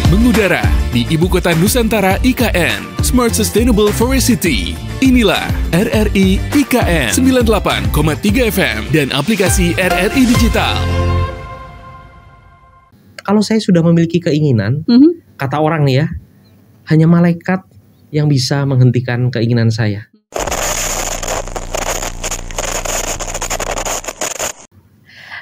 mengudara di Ibu Kota Nusantara IKN, Smart Sustainable Forest City. Inilah RRI IKN 98,3 FM dan aplikasi RRI Digital. Kalau saya sudah memiliki keinginan, kata orang nih ya, hanya malaikat yang bisa menghentikan keinginan saya.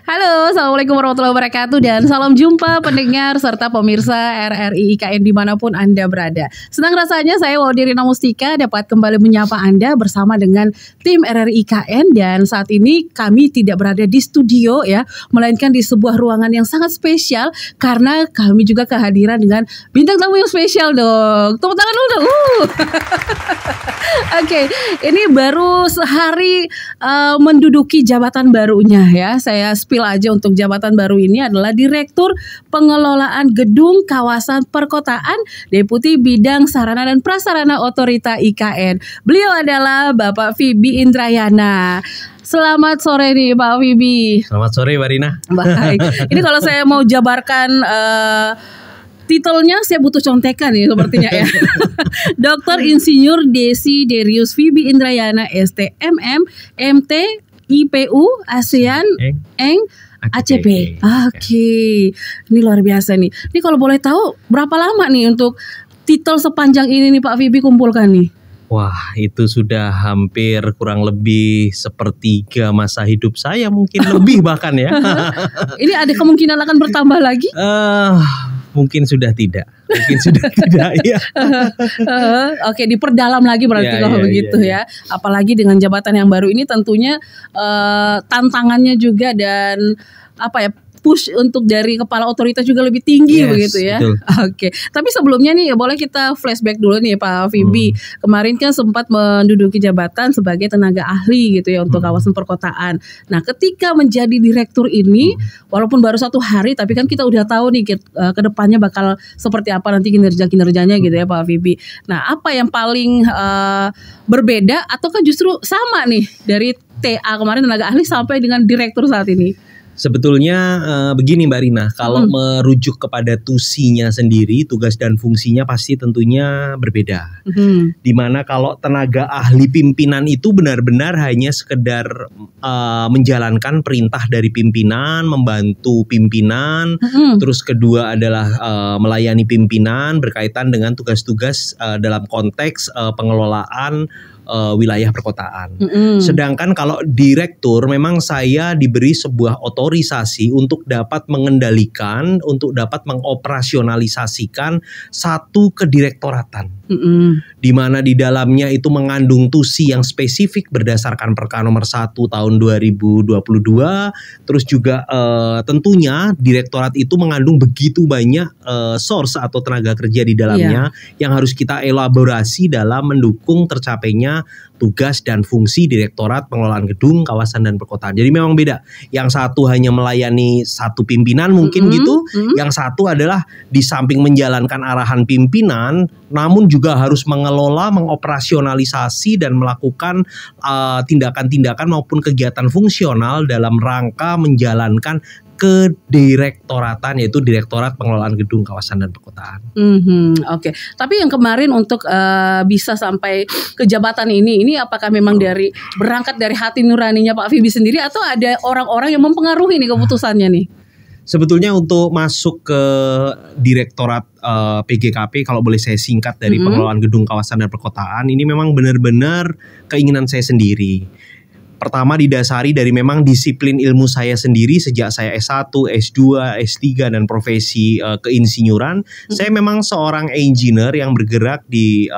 Halo, Assalamualaikum warahmatullahi wabarakatuh dan salam jumpa pendengar serta pemirsa RRI IKN dimanapun Anda berada. Senang rasanya saya Waudy Rina Mustika dapat kembali menyapa Anda bersama dengan tim RRI IKN, dan saat ini kami tidak berada di studio ya, melainkan di sebuah ruangan yang sangat spesial karena kami juga kehadiran dengan bintang tamu yang spesial dong. Tepuk tangan dulu dong. Oke, ini baru sehari menduduki jabatan barunya ya. Saya spill aja untuk jabatan baru ini adalah Direktur Pengelolaan Gedung Kawasan Perkotaan, Deputi Bidang Sarana dan Prasarana Otorita IKN. Beliau adalah Bapak Fibi Indrayana. Selamat sore nih Pak Fibi. Selamat sore Mbak Rina. Baik. Ini kalau saya mau jabarkan titelnya saya butuh contekan nih sepertinya ya. Dr. Insinyur Desi Darius Fibi Indrayana STMM MT IPU ASEAN Eng ACP. Oke. Ini luar biasa nih. Ini kalau boleh tahu berapa lama nih untuk titel sepanjang ini nih Pak Fibi kumpulkan nih? Wah, itu sudah hampir kurang lebih sepertiga masa hidup saya, mungkin lebih bahkan ya. Ini ada kemungkinan akan bertambah lagi? Mungkin sudah tidak. Ya. Oke, diperdalam lagi berarti kalau begitu ya. Apalagi dengan jabatan yang baru ini tentunya tantangannya juga dan push untuk dari kepala otoritas juga lebih tinggi begitu ya. Oke. Tapi sebelumnya nih boleh kita flashback dulu nih Pak Fibi. Kemarin kan sempat menduduki jabatan sebagai tenaga ahli gitu ya untuk kawasan perkotaan. Nah, ketika menjadi direktur ini walaupun baru 1 hari tapi kan kita udah tahu nih ke depannya bakal seperti apa nanti kinerjanya gitu ya Pak Fibi. Nah, apa yang paling berbeda ataukah justru sama nih dari TA kemarin tenaga ahli sampai dengan direktur saat ini? Sebetulnya begini Mbak Rina, kalau merujuk kepada tusinya sendiri, tugas dan fungsinya pasti tentunya berbeda. Dimana kalau tenaga ahli pimpinan itu benar-benar hanya sekedar menjalankan perintah dari pimpinan, membantu pimpinan. Terus kedua adalah melayani pimpinan berkaitan dengan tugas-tugas dalam konteks pengelolaan wilayah perkotaan. Sedangkan kalau direktur memang saya diberi sebuah otorisasi untuk dapat mengendalikan, untuk dapat mengoperasionalisasikan satu kedirektoratan. Di mana di dalamnya itu mengandung tusi yang spesifik berdasarkan Perka nomor 1 tahun 2022. Terus juga tentunya direktorat itu mengandung begitu banyak source atau tenaga kerja di dalamnya yang harus kita elaborasi dalam mendukung tercapainya tugas dan fungsi Direktorat Pengelolaan Gedung, Kawasan dan Perkotaan. Jadi memang beda. Yang satu hanya melayani satu pimpinan mungkin gitu. Yang satu adalah di samping menjalankan arahan pimpinan, namun juga harus mengelola, mengoperasionalisasi dan melakukan tindakan-tindakan maupun kegiatan fungsional dalam rangka menjalankan kedirektoratan, yaitu Direktorat Pengelolaan Gedung, Kawasan dan Perkotaan. Oke. Tapi yang kemarin untuk bisa sampai ke jabatan ini apakah memang berangkat dari hati nuraninya Pak Fibi sendiri atau ada orang-orang yang mempengaruhi nih keputusannya nih? Sebetulnya untuk masuk ke Direktorat PGKP, kalau boleh saya singkat dari Pengelolaan Gedung, Kawasan dan Perkotaan, ini memang benar-benar keinginan saya sendiri. Pertama didasari dari memang disiplin ilmu saya sendiri sejak saya S1, S2, S3 dan profesi keinsinyuran. Saya memang seorang engineer yang bergerak di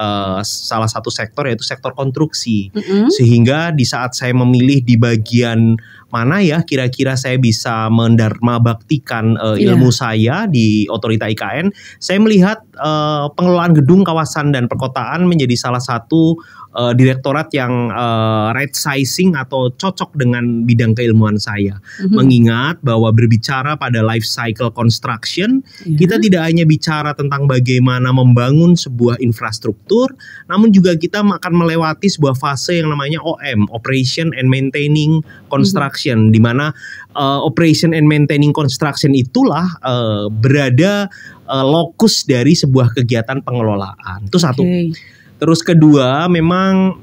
salah satu sektor yaitu sektor konstruksi. Sehingga di saat saya memilih di bagian mana ya kira-kira saya bisa mendharma baktikan ilmu saya di Otorita IKN, saya melihat pengelolaan gedung, kawasan dan perkotaan menjadi salah satu direktorat yang right sizing atau cocok dengan bidang keilmuan saya. Mengingat bahwa berbicara pada life cycle construction, kita tidak hanya bicara tentang bagaimana membangun sebuah infrastruktur, namun juga kita akan melewati sebuah fase yang namanya OM, Operation and Maintaining Construction, di mana Operation and Maintaining Construction itulah berada lokus dari sebuah kegiatan pengelolaan. Itu satu. Terus kedua, memang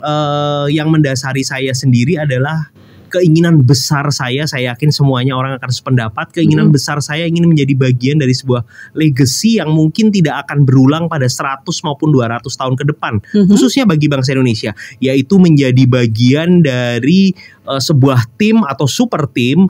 yang mendasari saya sendiri adalah keinginan besar saya yakin semuanya orang akan sependapat, keinginan besar saya ingin menjadi bagian dari sebuah legacy yang mungkin tidak akan berulang pada 100 maupun 200 tahun ke depan, khususnya bagi bangsa Indonesia, yaitu menjadi bagian dari sebuah tim atau super tim,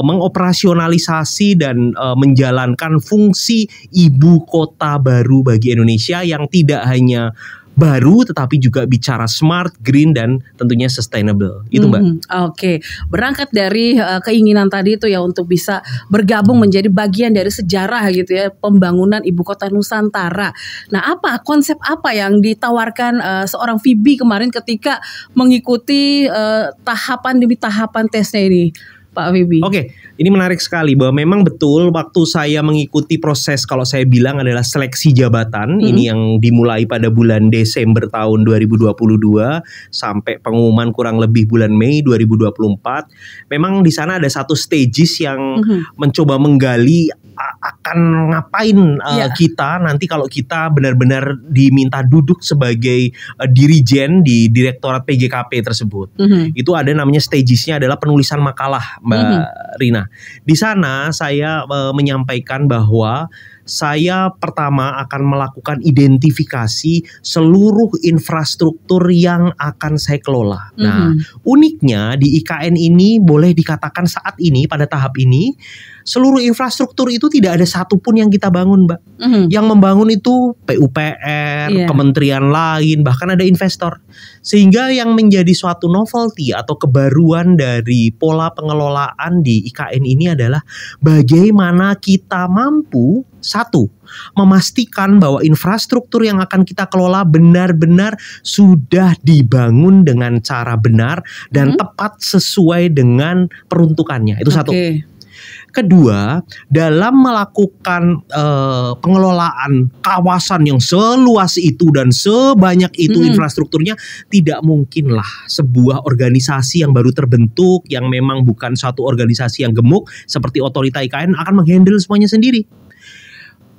mengoperasionalisasi dan menjalankan fungsi ibu kota baru bagi Indonesia yang tidak hanya baru tetapi juga bicara smart, green dan tentunya sustainable. Itu Mbak. Oke. Berangkat dari keinginan tadi itu ya untuk bisa bergabung menjadi bagian dari sejarah gitu ya pembangunan ibu kota Nusantara. Nah, konsep apa yang ditawarkan seorang Phoebe kemarin ketika mengikuti tahapan demi tahapan tesnya ini, Pak Phoebe? Oke, ini menarik sekali bahwa memang betul waktu saya mengikuti proses, kalau saya bilang adalah seleksi jabatan, ini yang dimulai pada bulan Desember tahun 2022 sampai pengumuman kurang lebih bulan Mei 2024. Memang di sana ada satu stages yang mencoba menggali akan ngapain kita nanti kalau kita benar-benar diminta duduk sebagai dirijen di Direktorat PGKP tersebut. Itu ada namanya stagesnya adalah penulisan makalah, Mbak Rina. Di sana saya menyampaikan bahwa saya pertama akan melakukan identifikasi seluruh infrastruktur yang akan saya kelola. Nah, uniknya di IKN ini boleh dikatakan saat ini pada tahap ini seluruh infrastruktur itu tidak ada satupun yang kita bangun, Mbak. Yang membangun itu PUPR, kementerian lain, bahkan ada investor. Sehingga yang menjadi suatu novelty atau kebaruan dari pola pengelolaan di IKN ini adalah bagaimana kita mampu, satu, memastikan bahwa infrastruktur yang akan kita kelola benar-benar sudah dibangun dengan cara benar dan tepat sesuai dengan peruntukannya. Itu satu. Kedua, dalam melakukan pengelolaan kawasan yang seluas itu dan sebanyak itu infrastrukturnya, tidak mungkinlah sebuah organisasi yang baru terbentuk, yang memang bukan suatu organisasi yang gemuk seperti Otorita IKN akan menghandle semuanya sendiri.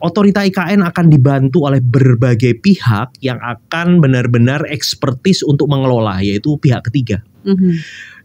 Otorita IKN akan dibantu oleh berbagai pihak yang akan benar-benar ekspertis untuk mengelola, yaitu pihak ketiga.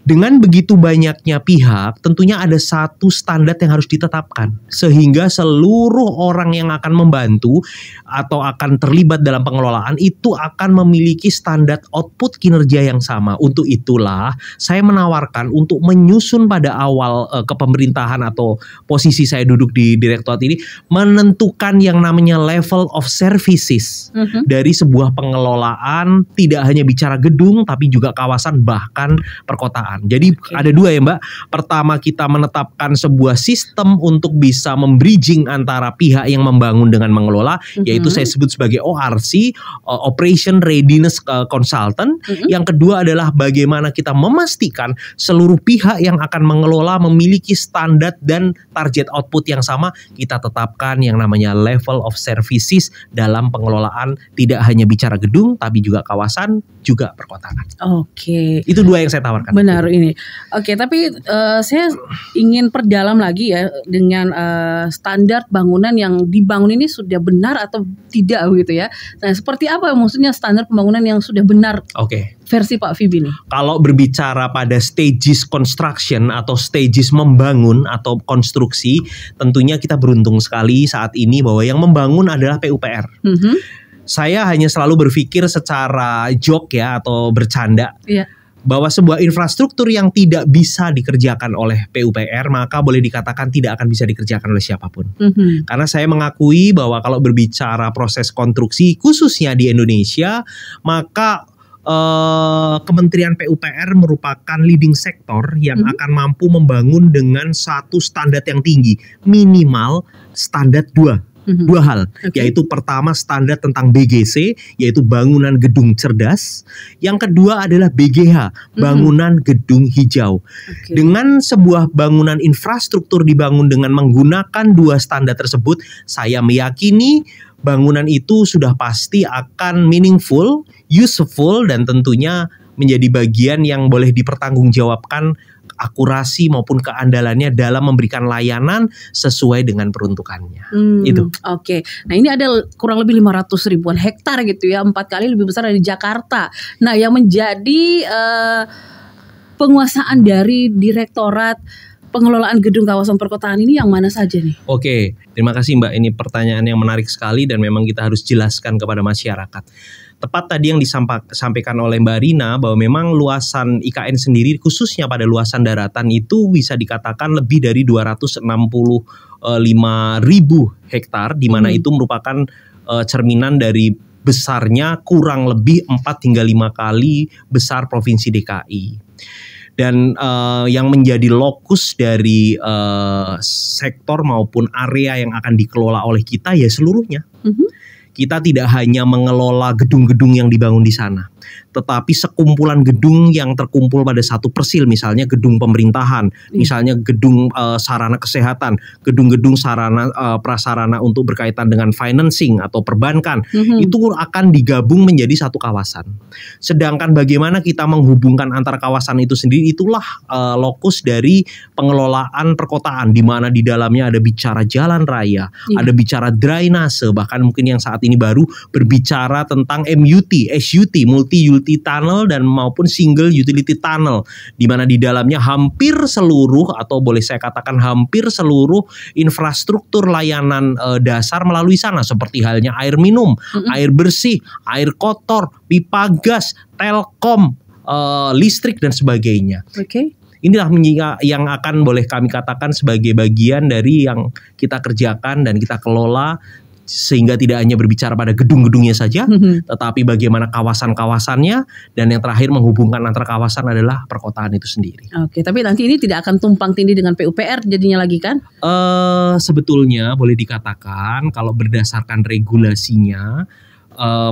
Dengan begitu banyaknya pihak, tentunya ada satu standar yang harus ditetapkan. Sehingga seluruh orang yang akan membantu atau akan terlibat dalam pengelolaan itu akan memiliki standar output kinerja yang sama. Untuk itulah saya menawarkan untuk menyusun pada awal kepemerintahan atau posisi saya duduk di direktorat ini, menentukan yang namanya level of services dari sebuah pengelolaan, tidak hanya bicara gedung tapi juga kawasan bahkan perkotaan. Jadi ada dua ya Mbak. Pertama, kita menetapkan sebuah sistem untuk bisa membridging antara pihak yang membangun dengan mengelola, yaitu saya sebut sebagai ORC, Operation Readiness Consultant. Yang kedua adalah bagaimana kita memastikan seluruh pihak yang akan mengelola memiliki standar dan target output yang sama. Kita tetapkan yang namanya level of services dalam pengelolaan, tidak hanya bicara gedung tapi juga kawasan, juga perkotaan. Itu dua yang saya tawarkan. Benar ini. Tapi saya ingin perdalam lagi ya dengan standar bangunan yang dibangun ini sudah benar atau tidak gitu ya. Nah, seperti apa maksudnya standar pembangunan yang sudah benar? Versi Pak Phoebe nih. Kalau berbicara pada stages construction atau stages membangun atau konstruksi, tentunya kita beruntung sekali saat ini bahwa yang membangun adalah PUPR. Saya hanya selalu berpikir secara joke ya atau bercanda. Bahwa sebuah infrastruktur yang tidak bisa dikerjakan oleh PUPR maka boleh dikatakan tidak akan bisa dikerjakan oleh siapapun. Karena saya mengakui bahwa kalau berbicara proses konstruksi khususnya di Indonesia, maka Kementerian PUPR merupakan leading sektor yang akan mampu membangun dengan satu standar yang tinggi, minimal standar dua hal, yaitu pertama standar tentang BGC, yaitu bangunan gedung cerdas. Yang kedua adalah BGH, bangunan gedung hijau. Dengan sebuah bangunan infrastruktur dibangun dengan menggunakan dua standar tersebut, saya meyakini bangunan itu sudah pasti akan meaningful, useful, dan tentunya menjadi bagian yang boleh dipertanggungjawabkan akurasi maupun keandalannya dalam memberikan layanan sesuai dengan peruntukannya. Itu. Oke. Nah, ini ada kurang lebih 500 ribuan hektar gitu ya, 4 kali lebih besar dari Jakarta. Nah, yang menjadi penguasaan dari Direktorat Pengelolaan Gedung Kawasan Perkotaan ini yang mana saja nih? Oke, terima kasih Mbak. Ini pertanyaan yang menarik sekali dan memang kita harus jelaskan kepada masyarakat. Tepat tadi yang disampaikan oleh Mbak Rina bahwa memang luasan IKN sendiri khususnya pada luasan daratan itu bisa dikatakan lebih dari 265.000 hektar, di mana itu merupakan cerminan dari besarnya kurang lebih 4 hingga 5 kali besar Provinsi DKI. Dan yang menjadi lokus dari sektor maupun area yang akan dikelola oleh kita ya seluruhnya. Kita tidak hanya mengelola gedung-gedung yang dibangun di sana, tetapi sekumpulan gedung yang terkumpul pada satu persil, misalnya gedung pemerintahan, misalnya gedung sarana kesehatan, gedung-gedung sarana prasarana untuk berkaitan dengan financing atau perbankan, itu akan digabung menjadi satu kawasan. Sedangkan bagaimana kita menghubungkan antara kawasan itu sendiri, itulah lokus dari pengelolaan perkotaan, di mana di dalamnya ada bicara jalan raya, ada bicara drainase, bahkan mungkin yang saat ini baru berbicara tentang MUT, SUT, multi utility tunnel dan maupun single utility tunnel, di mana di dalamnya hampir seluruh atau boleh saya katakan hampir seluruh infrastruktur layanan dasar melalui sana, seperti halnya air minum, air bersih, air kotor, pipa gas, telkom, listrik dan sebagainya. Inilah yang akan boleh kami katakan sebagai bagian dari yang kita kerjakan dan kita kelola, sehingga tidak hanya berbicara pada gedung-gedungnya saja, tetapi bagaimana kawasan-kawasannya, dan yang terakhir menghubungkan antara kawasan adalah perkotaan itu sendiri. Oke, tapi nanti ini tidak akan tumpang tindih dengan PUPR jadinya lagi kan? Sebetulnya boleh dikatakan kalau berdasarkan regulasinya,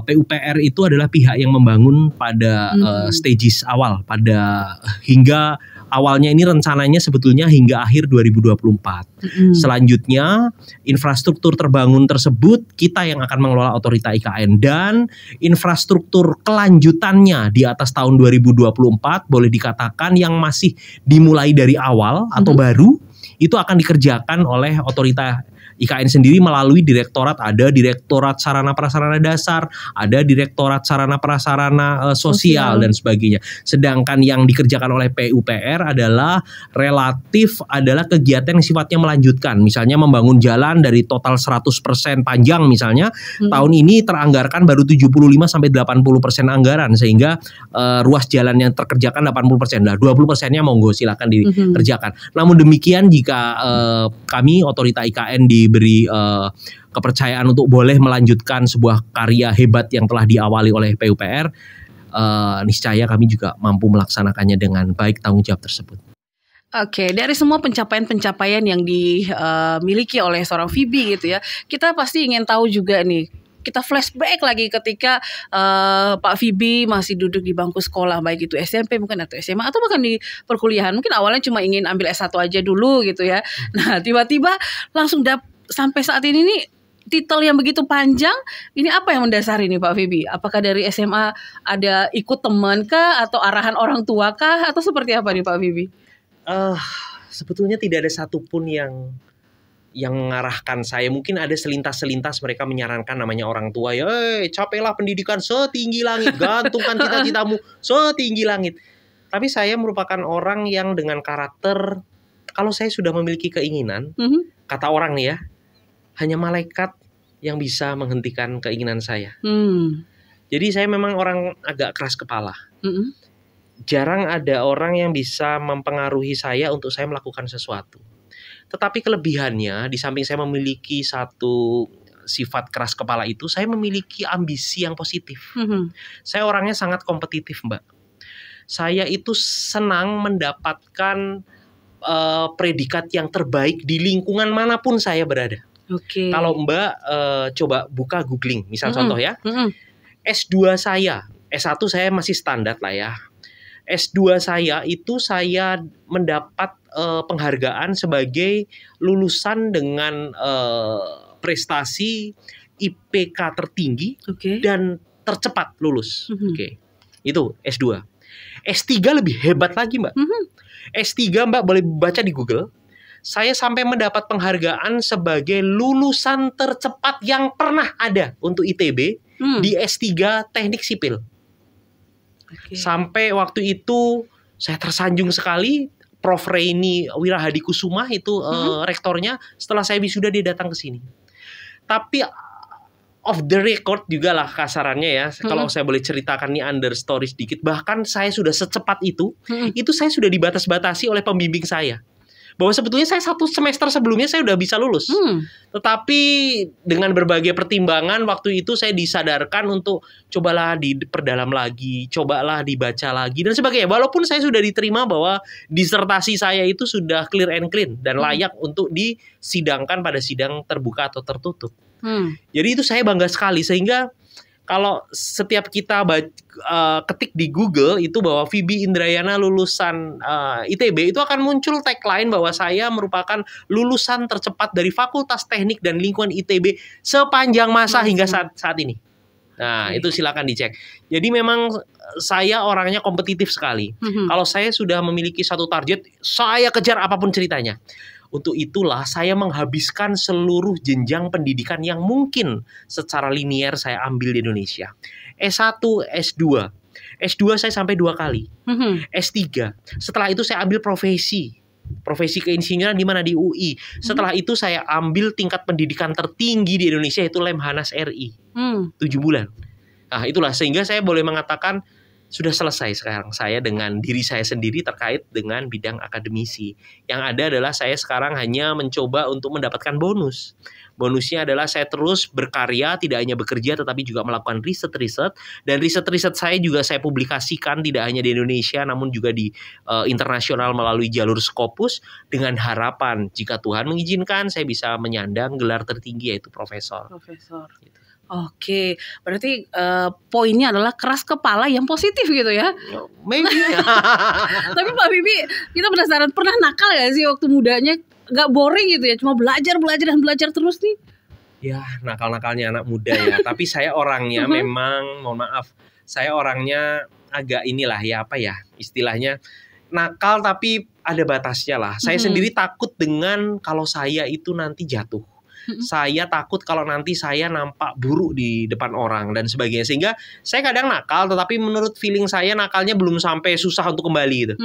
PUPR itu adalah pihak yang membangun pada stages awal, pada hingga awalnya ini rencananya sebetulnya hingga akhir 2024. Selanjutnya infrastruktur terbangun tersebut kita yang akan mengelola otorita IKN, dan infrastruktur kelanjutannya di atas tahun 2024 boleh dikatakan yang masih dimulai dari awal atau baru itu akan dikerjakan oleh otorita IKN sendiri melalui direktorat, ada Direktorat Sarana Prasarana Dasar, ada Direktorat Sarana Prasarana Sosial dan sebagainya. Sedangkan yang dikerjakan oleh PUPR adalah relatif adalah kegiatan yang sifatnya melanjutkan. Misalnya membangun jalan dari total 100% panjang misalnya, tahun ini teranggarkan baru 75-80% anggaran, sehingga ruas jalan yang terkerjakan 80%. Nah, 20%-nya monggo silakan dikerjakan. Namun demikian jika kami otorita IKN diberi kepercayaan untuk boleh melanjutkan sebuah karya hebat yang telah diawali oleh PUPR, niscaya kami juga mampu melaksanakannya dengan baik tanggung jawab tersebut. Oke, dari semua pencapaian-pencapaian yang dimiliki oleh seorang Fibi gitu ya, kita pasti ingin tahu juga nih, kita flashback lagi ketika Pak Fibi masih duduk di bangku sekolah, baik itu SMP mungkin atau SMA atau bahkan di perkuliahan. Mungkin awalnya cuma ingin ambil S1 aja dulu gitu ya. Nah, tiba-tiba langsung sampai saat ini nih titel yang begitu panjang. Ini apa yang mendasari nih Pak Fibi? Apakah dari SMA ada ikut teman kah atau arahan orang tua kah atau seperti apa nih Pak Fibi? Sebetulnya tidak ada satupun yang mengarahkan saya. Mungkin ada selintas-selintas mereka menyarankan, namanya orang tua ya, capailah pendidikan setinggi langit, gantungkan cita-citamu setinggi langit. Tapi saya merupakan orang yang dengan karakter, kalau saya sudah memiliki keinginan, kata orang nih ya, hanya malaikat yang bisa menghentikan keinginan saya. Jadi saya memang orang agak keras kepala. Jarang ada orang yang bisa mempengaruhi saya untuk saya melakukan sesuatu. Tetapi kelebihannya, di samping saya memiliki satu sifat keras kepala itu, saya memiliki ambisi yang positif. Saya orangnya sangat kompetitif, Mbak. Saya itu senang mendapatkan predikat yang terbaik di lingkungan manapun saya berada. Kalau Mbak coba buka googling, misal contoh ya, S2 saya, S1 saya masih standar lah ya. S2 saya itu saya mendapat penghargaan sebagai lulusan dengan prestasi IPK tertinggi dan tercepat lulus. Itu S2. S3 lebih hebat lagi, Mbak. S3 Mbak boleh baca di Google. Saya sampai mendapat penghargaan sebagai lulusan tercepat yang pernah ada untuk ITB di S3 Teknik Sipil. Sampai waktu itu saya tersanjung sekali. Prof. Reini Wirahadikusuma itu rektornya. Setelah saya wisuda dia datang ke sini. Tapi off the record juga lah kasarannya ya. Kalau saya boleh ceritakan nih under story sedikit. Bahkan saya sudah secepat itu saya sudah dibatas-batasi oleh pembimbing saya. Bahwa sebetulnya saya 1 semester sebelumnya saya udah bisa lulus. Tetapi dengan berbagai pertimbangan waktu itu saya disadarkan untuk cobalah diperdalam lagi, cobalah dibaca lagi dan sebagainya. Walaupun saya sudah diterima bahwa disertasi saya itu sudah clear and clean dan layak untuk disidangkan pada sidang terbuka atau tertutup. Jadi itu saya bangga sekali sehingga kalau setiap kita ketik di Google itu bahwa Fibi Indrayana lulusan ITB itu akan muncul tagline bahwa saya merupakan lulusan tercepat dari Fakultas Teknik dan Lingkungan ITB sepanjang masa hingga saat ini. Nah, itu silakan dicek. Jadi memang saya orangnya kompetitif sekali. Kalau saya sudah memiliki satu target, saya kejar apapun ceritanya. Untuk itulah saya menghabiskan seluruh jenjang pendidikan yang mungkin secara linier saya ambil di Indonesia. S1, S2. S2 saya sampai 2 kali. S3. Setelah itu saya ambil profesi keinsinyuran di mana di UI. Setelah itu saya ambil tingkat pendidikan tertinggi di Indonesia yaitu Lemhanas RI. 7 bulan. Nah, itulah sehingga saya boleh mengatakan sudah selesai sekarang saya dengan diri saya sendiri terkait dengan bidang akademisi. Yang ada adalah saya sekarang hanya mencoba untuk mendapatkan bonus. Bonusnya adalah saya terus berkarya, tidak hanya bekerja tetapi juga melakukan riset-riset. Dan riset-riset saya juga saya publikasikan tidak hanya di Indonesia namun juga di internasional melalui jalur Scopus. Dengan harapan jika Tuhan mengizinkan saya bisa menyandang gelar tertinggi yaitu profesor. Gitu. Oke, berarti poinnya adalah keras kepala yang positif gitu ya. Maybe. Tapi Pak Bibi, kita penasaran pernah nakal gak sih waktu mudanya? Gak boring gitu ya, cuma belajar terus nih? Ya, nakal-nakalnya anak muda ya. Tapi saya orangnya memang, mohon maaf, saya orangnya agak inilah ya apa ya istilahnya nakal tapi ada batasnya lah. Saya sendiri takut dengan kalau saya itu nanti jatuh. Saya takut kalau nanti saya nampak buruk di depan orang dan sebagainya. Sehingga saya kadang nakal, tetapi menurut feeling saya nakalnya belum sampai susah untuk kembali gitu.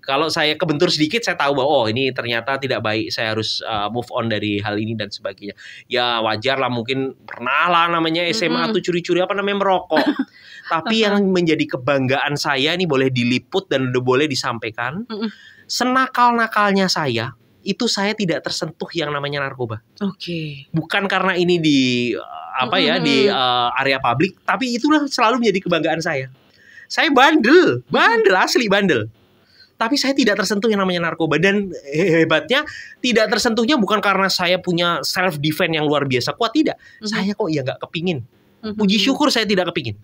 Kalau saya kebentur sedikit, saya tahu bahwa oh ini ternyata tidak baik. Saya harus move on dari hal ini dan sebagainya. Ya wajar lah, mungkin pernah lah namanya SMA tuh curi-curi merokok. Tapi yang menjadi kebanggaan saya ini boleh diliput dan boleh disampaikan. Senakal-nakalnya saya saya tidak tersentuh yang namanya narkoba. Bukan karena ini di di area publik, tapi itulah selalu menjadi kebanggaan saya. Saya bandel asli bandel. Tapi saya tidak tersentuh yang namanya narkoba. Dan hebatnya tidak tersentuhnya bukan karena saya punya self defense yang luar biasa kuat, tidak. Saya kok ya nggak kepingin. Puji syukur saya tidak kepingin.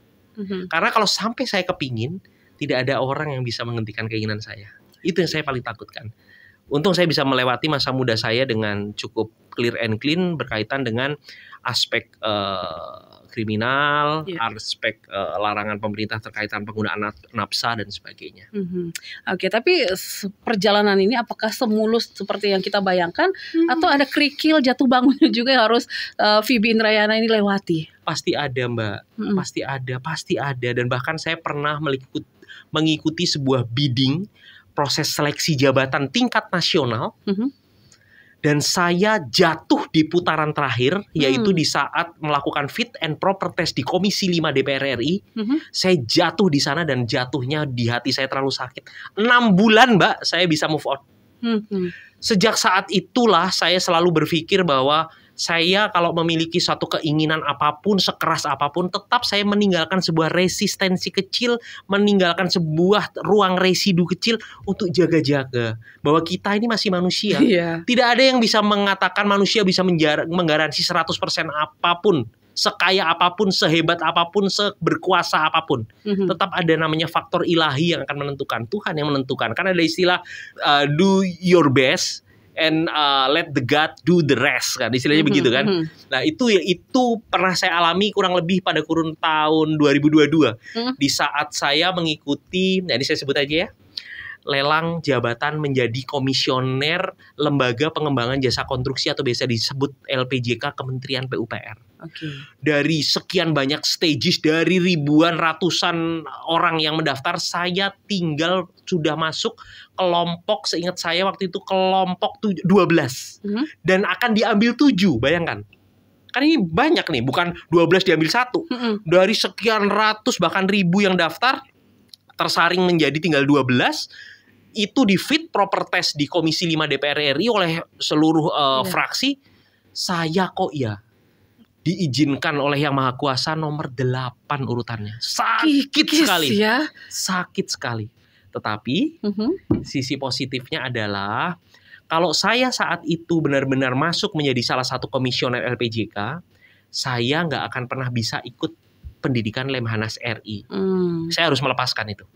Karena kalau sampai saya kepingin, tidak ada orang yang bisa menghentikan keinginan saya. Itu yang saya paling takutkan. Untung saya bisa melewati masa muda saya dengan cukup clear and clean berkaitan dengan aspek kriminal, aspek larangan pemerintah terkaitan penggunaan nafsa dan sebagainya. Oke, tapi perjalanan ini apakah semulus seperti yang kita bayangkan atau ada kerikil jatuh bangunnya juga yang harus Fibi Indrayana ini lewati? Pasti ada Mbak, pasti ada dan bahkan saya pernah mengikuti sebuah bidding proses seleksi jabatan tingkat nasional dan saya jatuh di putaran terakhir yaitu di saat melakukan fit and proper test di Komisi 5 DPR RI. Saya jatuh di sana dan jatuhnya di hati saya terlalu sakit. 6 bulan Mbak saya bisa move on. Sejak saat itulah saya selalu berpikir bahwa saya kalau memiliki suatu keinginan apapun, sekeras apapun, tetap saya meninggalkan sebuah resistensi kecil, meninggalkan sebuah ruang residu kecil untuk jaga-jaga. Bahwa kita ini masih manusia. Tidak ada yang bisa mengatakan manusia bisa menggaransi 100% apapun. Sekaya apapun, sehebat apapun, seberkuasa apapun. Tetap ada namanya faktor ilahi yang akan menentukan. Tuhan yang menentukan. Karena ada istilah do your best and let the God do the rest kan, istilahnya begitu kan. Nah itu pernah saya alami kurang lebih pada kurun tahun 2022 di saat saya mengikuti, nah ini saya sebut aja ya, lelang jabatan menjadi komisioner Lembaga Pengembangan Jasa Konstruksi atau biasa disebut LPJK Kementerian PUPR. Dari sekian banyak stages, dari ribuan ratusan orang yang mendaftar, saya tinggal sudah masuk kelompok, seingat saya waktu itu kelompok 12 dan akan diambil 7, bayangkan. Kan ini banyak nih, bukan 12 diambil 1. Dari sekian ratus bahkan ribu yang daftar, tersaring menjadi tinggal 12. Itu di fit proper test di Komisi 5 DPR RI oleh seluruh fraksi. Saya kok diizinkan oleh Yang Maha Kuasa nomor 8 urutannya. Sakit sekali. Ya? Sakit sekali. Tetapi sisi positifnya adalah kalau saya saat itu benar-benar masuk menjadi salah satu komisioner LPJK, saya nggak akan pernah bisa ikut pendidikan Lemhanas RI. Saya harus melepaskan itu.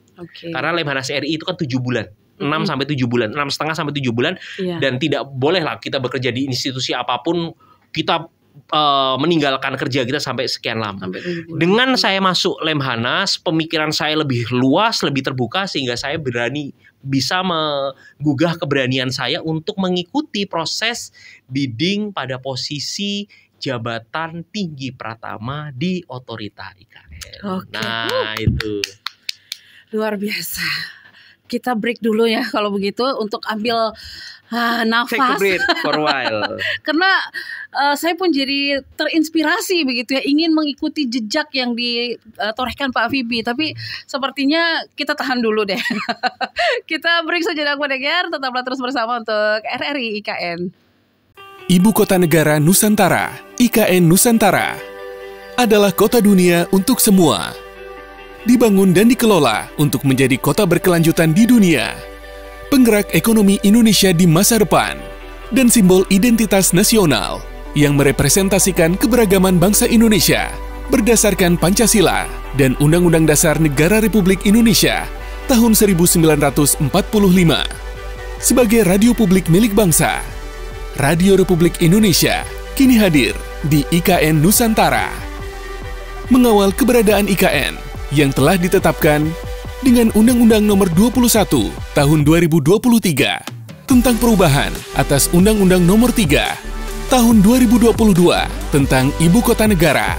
Karena Lemhanas RI itu kan 7 bulan. 6 sampai 7 bulan, 6,5 sampai 7 bulan, dan tidak boleh lah kita bekerja di institusi apapun, kita meninggalkan kerja kita sampai sekian lama. Dengan saya masuk Lemhanas, pemikiran saya lebih luas, lebih terbuka, sehingga saya bisa menggugah keberanian saya untuk mengikuti proses bidding pada posisi jabatan tinggi pratama di Otorita IKN. Nah, itu luar biasa. Kita break dulu ya kalau begitu untuk ambil nafas. Take a break for a while. Karena saya pun jadi terinspirasi begitu ya, ingin mengikuti jejak yang ditorehkan Pak Habibie. Tapi sepertinya kita tahan dulu deh. Kita break sejenak pendengar, tetaplah terus bersama untuk RRI IKN. Ibu Kota Negara Nusantara, IKN Nusantara, adalah kota dunia untuk semua. Dibangun dan dikelola untuk menjadi kota berkelanjutan di dunia, penggerak ekonomi Indonesia di masa depan, dan simbol identitas nasional yang merepresentasikan keberagaman bangsa Indonesia berdasarkan Pancasila dan Undang-Undang Dasar Negara Republik Indonesia tahun 1945. Sebagai radio publik milik bangsa, Radio Republik Indonesia kini hadir di IKN Nusantara. Mengawal keberadaan IKN yang telah ditetapkan dengan Undang-Undang Nomor 21 Tahun 2023 tentang perubahan atas Undang-Undang Nomor 3 Tahun 2022 tentang Ibu Kota Negara.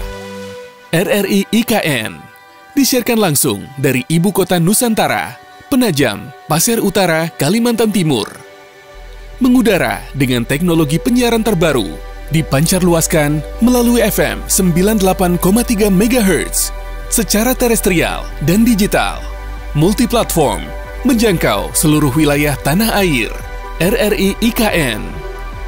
RRI IKN disiarkan langsung dari Ibu Kota Nusantara, Penajam, Pasir Utara, Kalimantan Timur. Mengudara dengan teknologi penyiaran terbaru, dipancarluaskan melalui FM 98,3 MHz secara terestrial dan digital, multiplatform, menjangkau seluruh wilayah tanah air. RRI IKN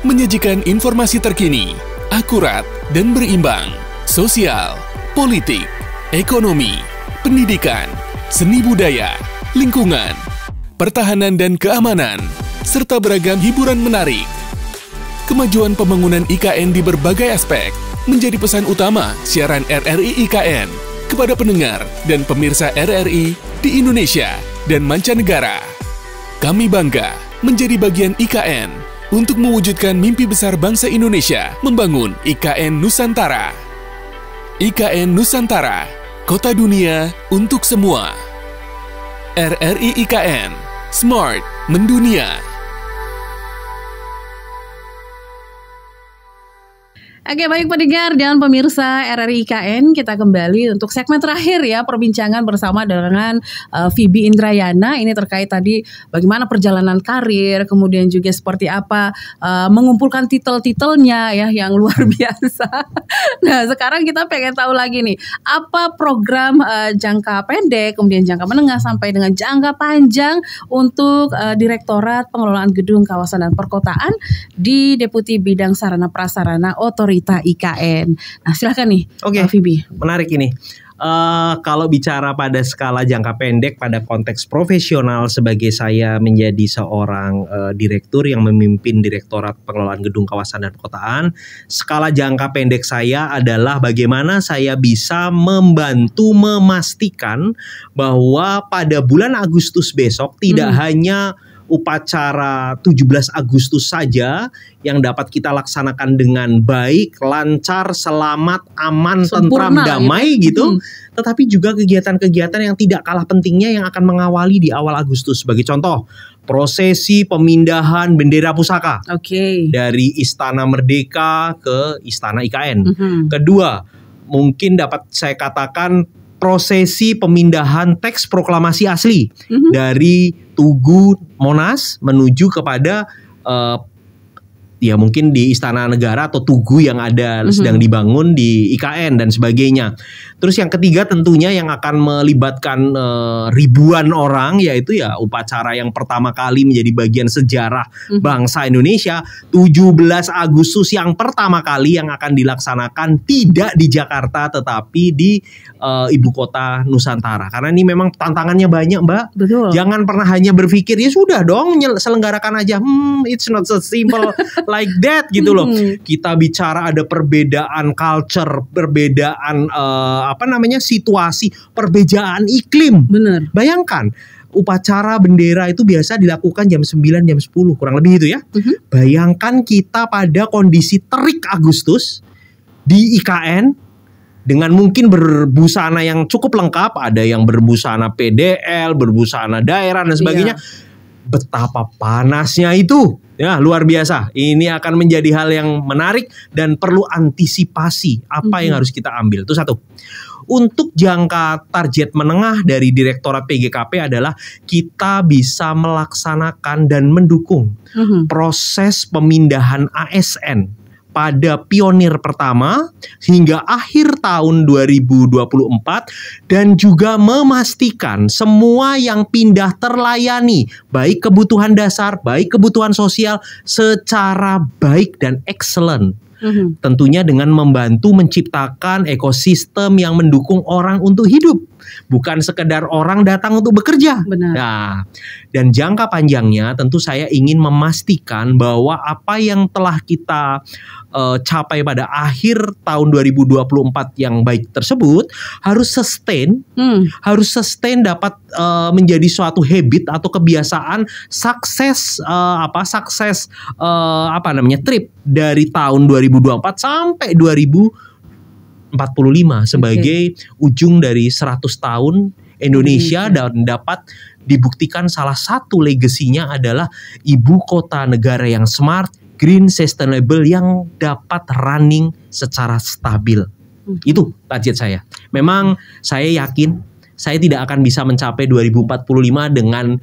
menyajikan informasi terkini, akurat, dan berimbang, sosial, politik, ekonomi, pendidikan, seni budaya, lingkungan, pertahanan dan keamanan, serta beragam hiburan menarik. Kemajuan pembangunan IKN di berbagai aspek menjadi pesan utama siaran RRI IKN kepada pendengar dan pemirsa RRI di Indonesia dan mancanegara. Kami bangga menjadi bagian IKN untuk mewujudkan mimpi besar bangsa Indonesia membangun IKN Nusantara. IKN Nusantara, kota dunia untuk semua. RRI IKN, Smart Mendunia. Oke, baik pendengar dan pemirsa RRI IKN, kita kembali untuk segmen terakhir ya, perbincangan bersama dengan Fibi Indrayana. Ini terkait tadi bagaimana perjalanan karir, kemudian juga seperti apa mengumpulkan titel-titelnya ya yang luar biasa. Nah, sekarang kita pengen tahu lagi nih, apa program jangka pendek, kemudian jangka menengah sampai dengan jangka panjang untuk Direktorat Pengelolaan Gedung Kawasan dan Perkotaan di Deputi Bidang Sarana Prasarana Otorita IKN. Nah, silakan nih, Fibi. Menarik ini. Kalau bicara pada skala jangka pendek, pada konteks profesional sebagai saya menjadi seorang direktur yang memimpin Direktorat Pengelolaan Gedung Kawasan dan Perkotaan, skala jangka pendek saya adalah bagaimana saya bisa membantu memastikan bahwa pada bulan Agustus besok tidak hanya upacara 17 Agustus saja yang dapat kita laksanakan dengan baik, lancar, selamat, aman, tentram, damai gitu. Tetapi juga kegiatan-kegiatan yang tidak kalah pentingnya yang akan mengawali di awal Agustus. Sebagai contoh, prosesi pemindahan bendera pusaka dari Istana Merdeka ke Istana IKN. Kedua, mungkin dapat saya katakan prosesi pemindahan teks proklamasi asli dari Tugu Monas menuju kepada ya mungkin di Istana Negara atau Tugu yang ada sedang dibangun di IKN dan sebagainya. Terus yang ketiga tentunya yang akan melibatkan ribuan orang, yaitu ya upacara yang pertama kali menjadi bagian sejarah bangsa Indonesia, 17 Agustus yang pertama kali yang akan dilaksanakan tidak di Jakarta tetapi di ibu kota Nusantara. Karena ini memang tantangannya banyak, Mbak. Betul. Jangan pernah hanya berpikir ya sudah dong selenggarakan aja. It's not so simple like that gitu loh. Kita bicara ada perbedaan culture, perbedaan situasi, perbedaan iklim. Benar. Bayangkan upacara bendera itu biasa dilakukan jam 9, jam 10 kurang lebih itu ya. Bayangkan kita pada kondisi terik Agustus di IKN dengan mungkin berbusana yang cukup lengkap, ada yang berbusana PDL, berbusana daerah dan sebagainya. Betapa panasnya itu. Ya, luar biasa. Ini akan menjadi hal yang menarik dan perlu antisipasi apa yang harus kita ambil. Itu satu. Untuk jangka target menengah dari Direktorat PGKP adalah kita bisa melaksanakan dan mendukung proses pemindahan ASN pada pionir pertama hingga akhir tahun 2024 dan juga memastikan semua yang pindah terlayani baik kebutuhan dasar, baik kebutuhan sosial secara baik dan excellent. Tentunya dengan membantu menciptakan ekosistem yang mendukung orang untuk hidup, bukan sekedar orang datang untuk bekerja. Benar. Nah, dan jangka panjangnya tentu saya ingin memastikan bahwa apa yang telah kita capai pada akhir tahun 2024 yang baik tersebut harus sustain, dapat menjadi suatu habit atau kebiasaan sukses trip dari tahun 2024 sampai 2045 sebagai ujung dari 100 tahun Indonesia dan dapat dibuktikan salah satu legasinya adalah ibu kota negara yang smart, green, sustainable yang dapat running secara stabil. Itu target saya. Memang saya yakin saya tidak akan bisa mencapai 2045 dengan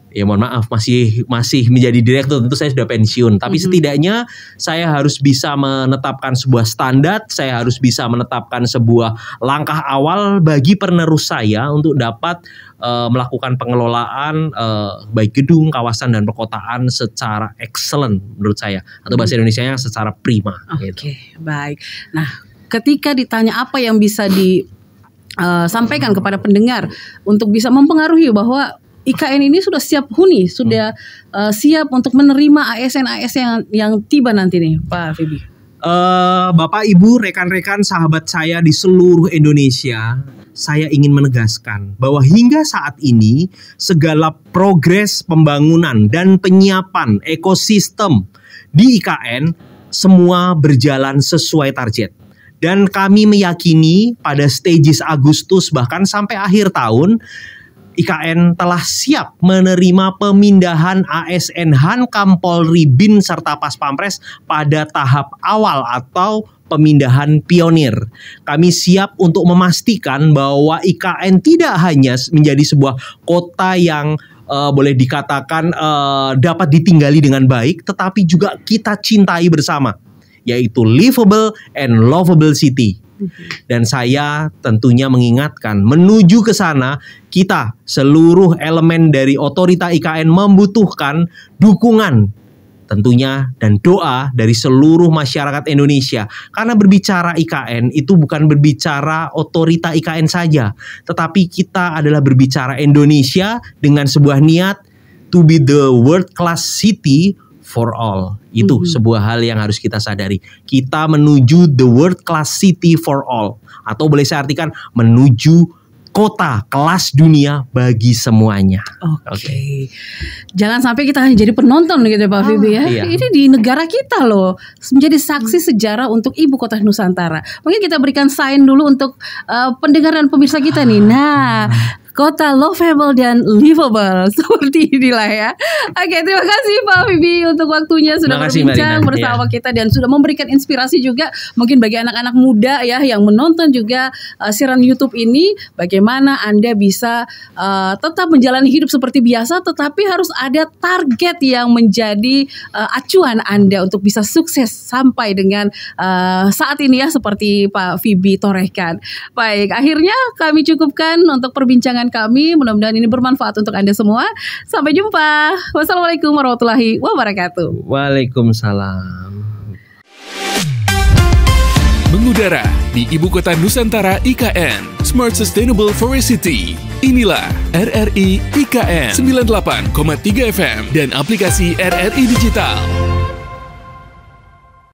ya mohon maaf masih menjadi direktur, tentu saya sudah pensiun. Tapi setidaknya saya harus bisa menetapkan sebuah standar, saya harus bisa menetapkan sebuah langkah awal bagi penerus saya untuk dapat melakukan pengelolaan baik gedung, kawasan dan perkotaan secara excellent menurut saya, atau bahasa Indonesianya secara prima. Oke, baik. Nah, ketika ditanya apa yang bisa disampaikan kepada pendengar untuk bisa mempengaruhi bahwa IKN ini sudah siap huni, sudah siap untuk menerima ASN yang tiba nanti nih, Pak Fibi. Bapak, Ibu, rekan-rekan, sahabat saya di seluruh Indonesia, saya ingin menegaskan bahwa hingga saat ini segala progres pembangunan dan penyiapan ekosistem di IKN semua berjalan sesuai target. Dan kami meyakini pada stages Agustus bahkan sampai akhir tahun IKN telah siap menerima pemindahan ASN Hankam, Polri, BIN, serta Paspampres pada tahap awal atau pemindahan pionir. Kami siap untuk memastikan bahwa IKN tidak hanya menjadi sebuah kota yang boleh dikatakan dapat ditinggali dengan baik, tetapi juga kita cintai bersama, yaitu livable and lovable city. Dan saya tentunya mengingatkan, menuju ke sana kita seluruh elemen dari otorita IKN membutuhkan dukungan tentunya dan doa dari seluruh masyarakat Indonesia. Karena berbicara IKN itu bukan berbicara otorita IKN saja, tetapi kita adalah berbicara Indonesia dengan sebuah niat to be the world class city for all. Itu sebuah hal yang harus kita sadari. Kita menuju the world class city for all, atau boleh saya artikan menuju kota kelas dunia bagi semuanya. Oke. Jangan sampai kita hanya jadi penonton gitu Pak Fibi ya. Iya. Ini di negara kita loh, menjadi saksi sejarah untuk ibu kota Nusantara. Mungkin kita berikan sign dulu untuk pendengar dan pemirsa kita nih. Nah, kota lovable dan livable seperti inilah ya. Oke, terima kasih Pak Fibi untuk waktunya sudah berbincang bersama kita dan sudah memberikan inspirasi juga mungkin bagi anak-anak muda ya yang menonton juga siaran YouTube ini, bagaimana Anda bisa tetap menjalani hidup seperti biasa tetapi harus ada target yang menjadi acuan Anda untuk bisa sukses sampai dengan saat ini ya seperti Pak Fibi torehkan. Baik, akhirnya kami cukupkan untuk perbincangan kami. Mudah-mudahan ini bermanfaat untuk Anda semua. Sampai jumpa. Wassalamualaikum warahmatullahi wabarakatuh. Waalaikumsalam. Mengudara di Ibu Kota Nusantara IKN, Smart Sustainable Forest City. Inilah RRI IKN 98,3 FM dan aplikasi RRI Digital.